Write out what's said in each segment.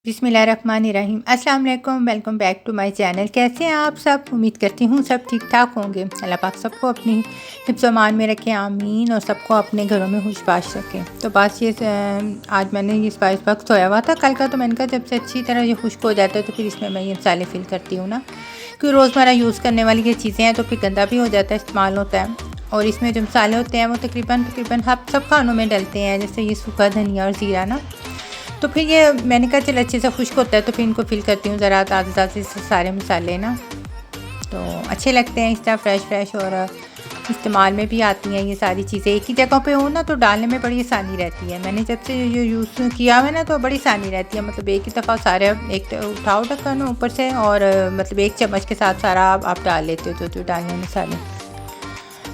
बिस्मिल्लाहिर्रहमानिर्रहीम। अस्सलाम वालेकुम, welcome back to my channel. कैसे हैं आप सब? उम्मीद करती हूँ सब ठीक ठाक होंगे। अल्लाह पाक सबको अपनी हिफ्ज़ अमान में रखें, आमीन। और सबको अपने घरों में खुशबाश रखें। तो बस ये आज मैंने ये स्पाइस बॉक्स धोया हुआ था कल का, तो मैंने कहा जब से अच्छी तरह ये खुश्क हो जाता है तो फिर इसमें मैं ये मसाले फिल करती हूँ ना, क्योंकि रोज़मर्रा यूज़ करने वाली ये चीज़ें हैं तो फिर गंदा भी हो जाता है, इस्तेमाल होता है। और इसमें जो मसाले होते हैं वो तकरीबन सब खानों में डलते हैं, जैसे ये सूखा धनिया और ज़ीरा ना। तो फिर ये मैंने कहा चल अच्छे से खुश्क होता है तो फिर इनको फिल करती हूँ ज़रा ताज़े ताज़े से सारे मसाले ना, तो अच्छे लगते हैं इस तरह फ्रेश और इस्तेमाल में भी आती हैं ये सारी चीज़ें। एक ही जगह पे हो ना तो डालने में बड़ी आसानी रहती है। मैंने जब से ये यूज़ किया हुआ है ना तो बड़ी आसानी रहती है, मतलब एक ही दफ़ा सारे एक उठाओ ढक्कन ऊपर से और मतलब एक चम्मच के साथ सारा आप डाल लेते हो जो डालने मसाले,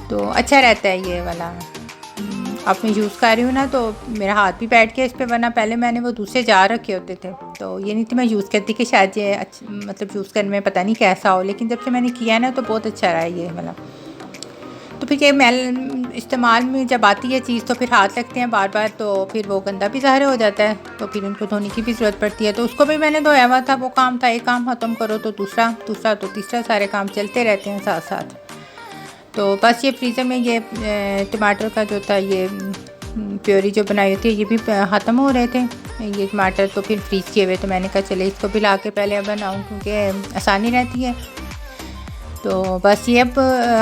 तो अच्छा रहता है ये वाला। अब मैं यूज़ कर रही हूँ ना तो मेरा हाथ भी बैठ गया इस पे, वरना पहले मैंने वो दूसरे जार रखे होते थे तो ये नहीं थी मैं यूज़ करती कि शायद ये मतलब यूज़ करने में पता नहीं कैसा हो, लेकिन जब से मैंने किया है ना तो बहुत अच्छा रहा है ये वाला। तो फिर ये मैल इस्तेमाल में जब आती है चीज़ तो फिर हाथ लगते हैं बार बार, तो फिर वो गंदा भी ज़ाहिर हो जाता है, तो फिर उनको धोने की भी ज़रूरत पड़ती है। तो उसको भी मैंने धोया हुआ था, वो काम था, एक काम ख़त्म करो तो दूसरा तो तीसरा, सारे काम चलते रहते हैं साथ साथ। तो बस ये फ्रीज़र में ये टमाटर का जो था ये प्योरी जो बनाई होती है ये भी ख़त्म हो रहे थे ये टमाटर, तो फिर फ्रीज़ किए हुए, तो मैंने कहा चले इसको भी ला के पहले बनाऊँ क्योंकि आसानी रहती है। तो बस ये अब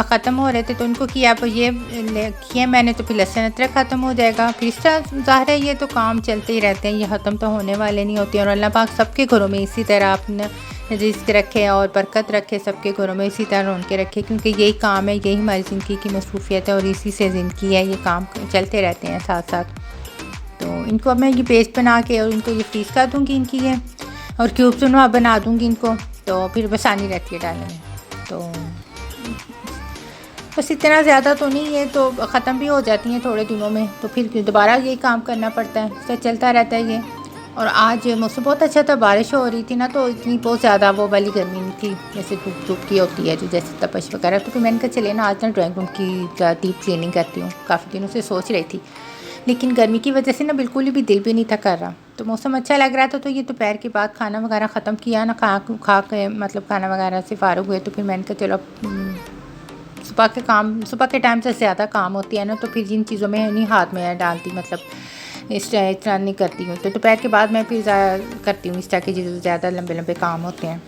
ख़त्म हो रहे थे तो उनको किया, अब ये किया मैंने, तो फिर लहसुन अदरक ख़त्म हो जाएगा, फिर इस तरह ज़ाहिर है ये तो काम चलते ही रहते हैं, ये ख़त्म तो होने वाले नहीं होते। और अल्लाह पाक सबके घरों में इसी तरह अपना रिज़्क़ रखे और बरकत रखे, सबके घरों में इसी तरह रौनक रखे, क्योंकि यही काम है, यही हमारी ज़िंदगी की मसरूफ़ियत है और इसी से ज़िंदगी है, ये काम चलते रहते हैं साथ साथ। तो इनको अब मैं ये पेस्ट बना के और इनको ये फ्रीज़ कर दूँगी इनकी ये, और क्यूब्स बना दूँगी इनको, तो फिर आसानी रहती है डालने में। तो बस इतना ज़्यादा तो नहीं है, तो ख़त्म भी हो जाती हैं थोड़े दिनों में, तो फिर दोबारा यही काम करना पड़ता है, तो चलता रहता है ये। और आज मौसम बहुत अच्छा था, बारिश हो रही थी ना, तो इतनी बहुत ज़्यादा वो वाली गर्मी नहीं थी जैसे धूप की होती है जो जैसे तपश वगैरह। तो फिर मैंने कहा चले ना आज ना ड्राइंग रूम की डीप क्लीनिंग करती हूँ, काफ़ी दिनों से सोच रही थी, लेकिन गर्मी की वजह से ना बिल्कुल भी दिल भी नहीं था कर रहा। तो मौसम अच्छा लग रहा था, तो ये दोपहर के बाद खाना वगैरह ख़त्म किया ना, खा के मतलब खाना वगैरह से फ़ारुग हुए, तो फिर मैंने कहा चलो सुबह के टाइम से ज़्यादा काम होती है ना, तो फिर जिन चीज़ों में नहीं हाथ में डालती, मतलब इस तरह नहीं करती हूँ। तो दोपहर के बाद मैं फिर करती हूँ इस तरह के जो ज़्यादा लंबे लंबे काम होते हैं।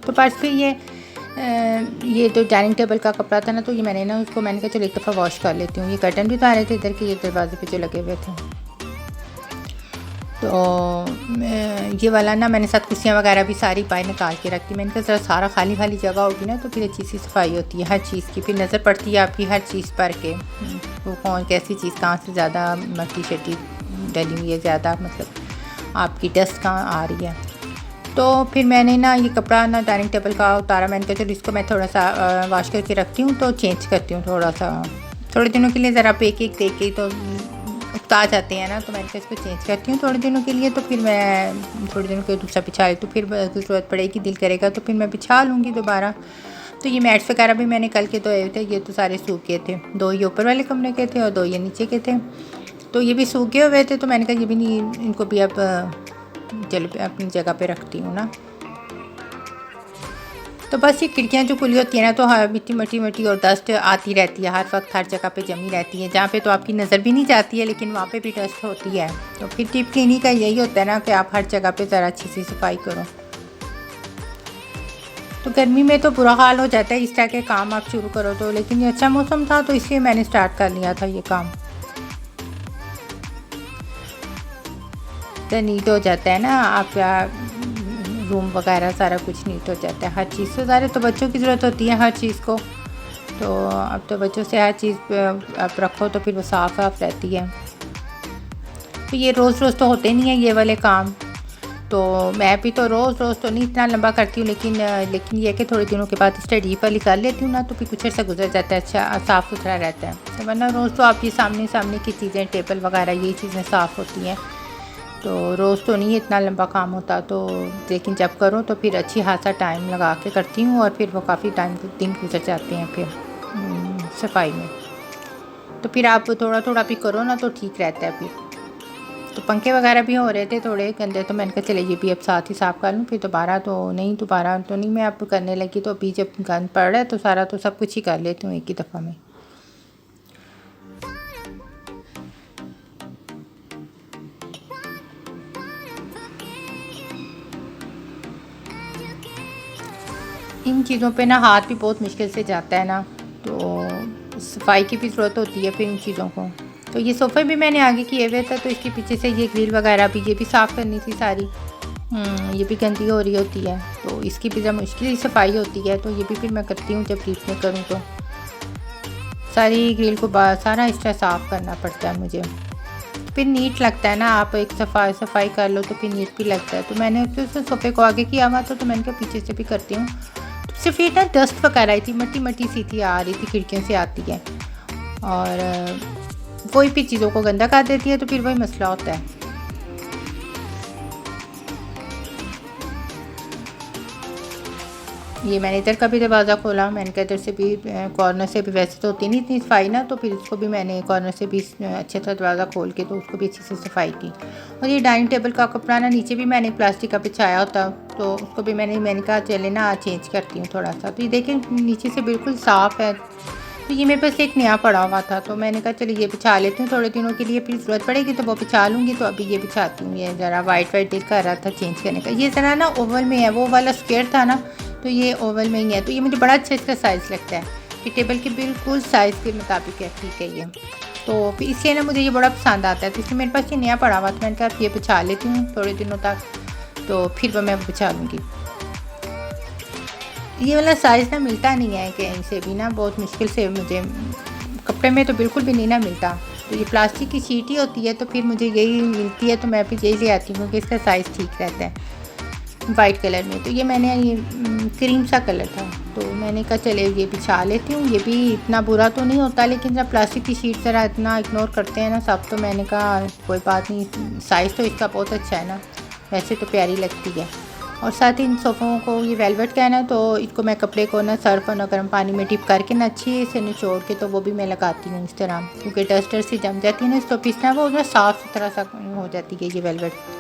तो बस फिर ये जो डाइनिंग टेबल का कपड़ा था ना, तो ये मैंने कहा चलो एक दफ़ा वॉश कर लेती हूँ। ये कर्टन भी उतारे थे इधर के, ये दरवाजे पे जो लगे हुए थे, तो ये वाला ना मैंने साथ कुर्सियाँ वगैरह भी सारी बाहर निकाल के रखती। मैंने कहा ज़रा सारा खाली खाली जगह होगी ना तो फिर अच्छी सी सफाई होती है हर चीज़ की, फिर नज़र पड़ती है आपकी हर चीज़ पर के वो कौन कैसी चीज़ कहाँ से ज़्यादा मट्टी शट्टी डली हुई है, ज़्यादा मतलब आपकी डस्ट कहाँ आ रही है। तो फिर मैंने ना ये कपड़ा ना डाइनिंग टेबल का उतारा, मैंने कहा चलो इसको मैं थोड़ा सा वॉश करके रखती हूँ, तो चेंज करती हूँ थोड़ा सा, थोड़े दिनों के लिए ज़रा पे एक दे के तो उगता जाते हैं ना, तो मैंने कहा इसको चेंज करती हूँ थोड़े दिनों के लिए, तो फिर मैं थोड़े दिनों के दूसरा बिछा लेती हूँ, फिर ज़रूरत पड़ेगी दिल करेगा तो फिर मैं बिछा लूँगी दोबारा। तो ये मैट्स वगैरह भी मैंने कल के धोए थे, ये तो सारे सूख गए थे, 2 ये ऊपर वाले कमरे के थे और 2 ये नीचे के थे, तो ये भी सूख गए हुए थे, तो मैंने कहा ये भी नहीं, इनको भी अब चलो अपनी जगह पे रखती हूँ ना। तो बस ये खिड़कियाँ जो खुली होती है ना, तो मिट्टी और डस्ट आती रहती है, हर वक्त हर जगह पे जमी रहती है, जहाँ पे तो आपकी नज़र भी नहीं जाती है लेकिन वहाँ पे भी डस्ट होती है। तो फिर डीप क्लीनिंग का यही होता है ना कि आप हर जगह पे ज़रा अच्छी सी सफाई करो। तो गर्मी में तो बुरा हाल हो जाता है इस तरह के काम आप शुरू करो तो, लेकिन ये अच्छा मौसम था तो इसलिए मैंने स्टार्ट कर लिया था ये काम। तो नीट हो जाता है ना आपका रूम वगैरह, सारा कुछ नीट हो जाता है, हर चीज़ से ज़्यादा तो बच्चों की ज़रूरत होती है हर चीज़ को, तो अब तो बच्चों से हर चीज़ आप रखो तो फिर वो साफ़ रहती है। तो ये रोज़ रोज़ तो होते नहीं हैं ये वाले काम, तो मैं भी तो रोज़ तो नहीं इतना लंबा करती हूँ, लेकिन ये कि थोड़े दिनों के बाद इससे डीप वाली कर लेती हूँ ना, तो फिर कुछ अर्सा गुजर जाता है, अच्छा साफ़ सुथरा रहता है। तो वरना रोज़ तो आप ये सामने की चीज़ें टेबल वगैरह यही चीज़ें साफ़ होती हैं, तो रोज़ तो नहीं इतना लंबा काम होता, तो लेकिन जब करो तो फिर अच्छी खासा टाइम लगा के करती हूँ और फिर वो काफ़ी दिन गुजर जाते हैं फिर सफाई में। तो फिर आप थोड़ा थोड़ा भी करो ना तो ठीक रहता है फिर। तो पंखे वगैरह भी हो रहे थे थोड़े गंदे, तो मैंने कहा चले ये भी अब साथ ही साफ़ कर लूँ। फिर दोबारा तो नहीं मैं अब करने लगी। तो अभी जब गंद पड़ रहा है तो सारा तो सब कुछ ही कर लेती हूँ एक ही दफ़ा में। इन चीज़ों पे ना हाथ भी बहुत मुश्किल से जाता है ना, तो सफाई की भी ज़रूरत होती है फिर इन चीज़ों को। तो ये सोफ़े भी मैंने आगे किए हुए थे, तो इसके पीछे से ये ग्रिल वगैरह भी ये भी साफ़ करनी थी सारी। ये भी गंदी हो रही होती है, तो इसकी भी जब मुश्किल ही सफाई होती है, तो ये भी फिर मैं करती हूँ जब बीच में करूँ तो। सारी ग्रिल को सारा एक्स्ट्रा साफ़ करना पड़ता है मुझे, फिर नीट लगता है ना। आप एक सफाई कर लो तो फिर नीट भी लगता है। तो मैंने फिर सोफ़े को आगे किया हुआ था, तो मैंने कहा पीछे से भी करती हूँ। तो सिर्फ ये ना डस्ट वगैरह आई थी, मट्टी सी थी आ रही थी, खिड़कियों से आती है, और वही फिर चीज़ों को गंदा कर देती है, तो फिर वही मसला होता है। ये मैंने इधर का भी दरवाज़ा खोला, मैंने कहा इधर से भी कॉर्नर से भी, वैसे तो होती नहीं इतनी सफाई ना, तो फिर इसको भी मैंने कॉर्नर से भी अच्छे से दरवाज़ा खोल के तो उसको भी अच्छी से सफाई की। और ये डाइनिंग टेबल का कपड़ा ना नीचे भी मैंने प्लास्टिक का बिछाया होता, तो उसको भी मैंने कहा चले ना चेंज करती हूँ थोड़ा सा। तो ये देखें नीचे से बिल्कुल साफ़ है। तो ये मेरे पास एक नया पड़ा हुआ था, तो मैंने कहा चलिए ये बिछा लेती हूँ थोड़े दिनों के लिए, फिर ज़रूरत पड़ेगी तो वो बिछा लूँगी। तो अभी ये बिछाती हूँ। ये ज़रा वाइट दिल कर रहा था चेंज करने का। ये ज़रा ना ओवल में है, वो वाला स्क्वायर था ना, तो ये ओवल में ही है। तो ये मुझे बड़ा अच्छा इसका साइज़ लगता है कि टेबल के बिल्कुल साइज़ के मुताबिक है, ठीक है ये। तो फिर इसलिए ना मुझे ये बड़ा पसंद आता है। तो इसलिए मेरे पास ये नया पड़ा हुआ था, मैंने कहा ये बिछा लेती हूँ थोड़े दिनों तक, तो फिर वो मैं बिछा लूँगी। ये वाला साइज़ ना मिलता नहीं है कहीं से भी ना, बहुत मुश्किल से मुझे कपड़े में तो बिल्कुल भी नहीं ना मिलता। तो ये प्लास्टिक की शीट ही होती है, तो फिर मुझे यही मिलती है, तो मैं फिर यही ले आती हूँ क्योंकि इसका साइज़ ठीक रहता है वाइट कलर में। तो ये मैंने ये क्रीम सा कलर था, तो मैंने कहा चले ये बिछा लेती हूँ। ये भी इतना बुरा तो नहीं होता, लेकिन जब प्लास्टिक की शीट ज़रा इतना इग्नोर करते हैं ना सब, तो मैंने कहा कोई बात नहीं, साइज़ तो इसका बहुत अच्छा है ना, वैसे तो प्यारी लगती है। और साथ ही इन सोफ़ों को ये वेलवेट का है ना, तो इसको मैं कपड़े को ना सर्फ और गर्म पानी में डिप करके ना अच्छी से निचोड़ के, तो वो भी मैं लगाती हूँ इस तरह, क्योंकि डस्टर से जम जाती है ना, इसको पीसना वो ना साफ़ सुथरा सा हो जाती है। ये वेलवेट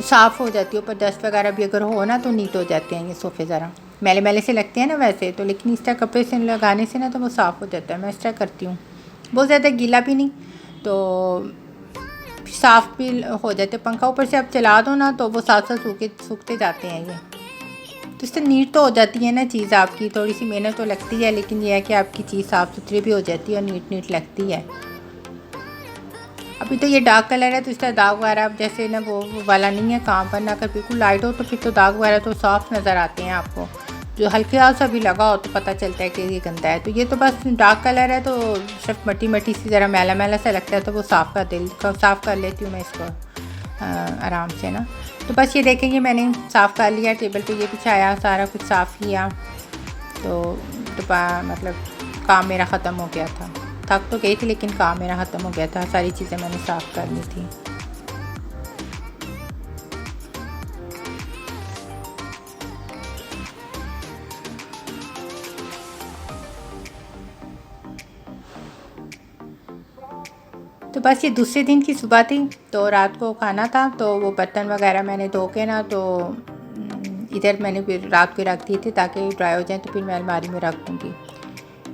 साफ़ हो जाती है, ऊपर डस्ट वगैरह भी अगर हो ना तो नीट हो जाते हैं ये सोफ़े। ज़रा मैले मैले से लगते हैं ना वैसे तो, लेकिन इस तरह कपड़े से लगाने से ना तो वो साफ़ हो जाता है। मैं इस तरह करती हूँ, बहुत ज़्यादा गीला भी नहीं, तो साफ़ भी हो जाते। पंखा ऊपर से आप चला दो ना तो वो साथ साथ सूखते जाते हैं ये, तो इससे नीट तो हो जाती है ना चीज़ आपकी। थोड़ी सी मेहनत तो लगती है, लेकिन ये है कि आपकी चीज़ साफ़ सुथरी भी हो जाती है और नीट लगती है। अभी तो ये डार्क कलर है, तो इसका दाग वगैरह जैसे ना वो वाला नहीं है काम पर, ना अगर बिल्कुल लाइट हो तो फिर तो दाग वगैरह तो साफ़ नज़र आते हैं आपको। जो हल्के सा भी लगा हो तो पता चलता है कि ये गंदा है। तो ये तो बस डार्क कलर है, तो सिर्फ मट्टी सी ज़रा मैला सा लगता है, तो वो साफ़ कर लेती हूँ मैं इसको आराम से ना। तो बस ये देखेंगे मैंने साफ़ कर लिया, टेबल पे ये बिछाया, सारा कुछ साफ़ किया, तो मतलब काम मेरा ख़त्म हो गया था। थक तो गई थी लेकिन काम मेरा ख़त्म हो गया था, सारी चीज़ें मैंने साफ़ कर ली थी। तो बस ये दूसरे दिन की सुबह थी, तो रात को खाना था, तो वो बर्तन वगैरह मैंने धो के ना, तो इधर मैंने फिर रात को रख दिए थे ताकि ड्राई हो जाए, तो फिर मैं अलमारी में रख दूँगी।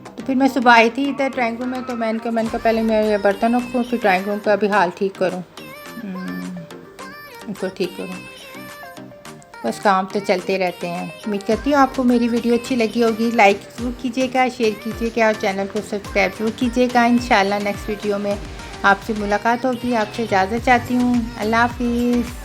तो फिर मैं सुबह आई थी इधर ड्राइंग रूम में, तो मैंने कहा पहले मैं ये बर्तन रखूँ, फिर ड्राइंग रूम का भी हाल ठीक करूँ, इनको ठीक करूँ। बस काम तो चलते रहते हैं। उम्मीद करती हूँ आपको मेरी वीडियो अच्छी लगी होगी। लाइक ज़रूर कीजिएगा, शेयर कीजिएगा और चैनल को सब्सक्राइब ज़रूर कीजिएगा। इंशाल्लाह नेक्स्ट वीडियो में आपसे मुलाकात होगी। आपसे इजाज़त चाहती हूँ। अल्लाह हाफ़िज़।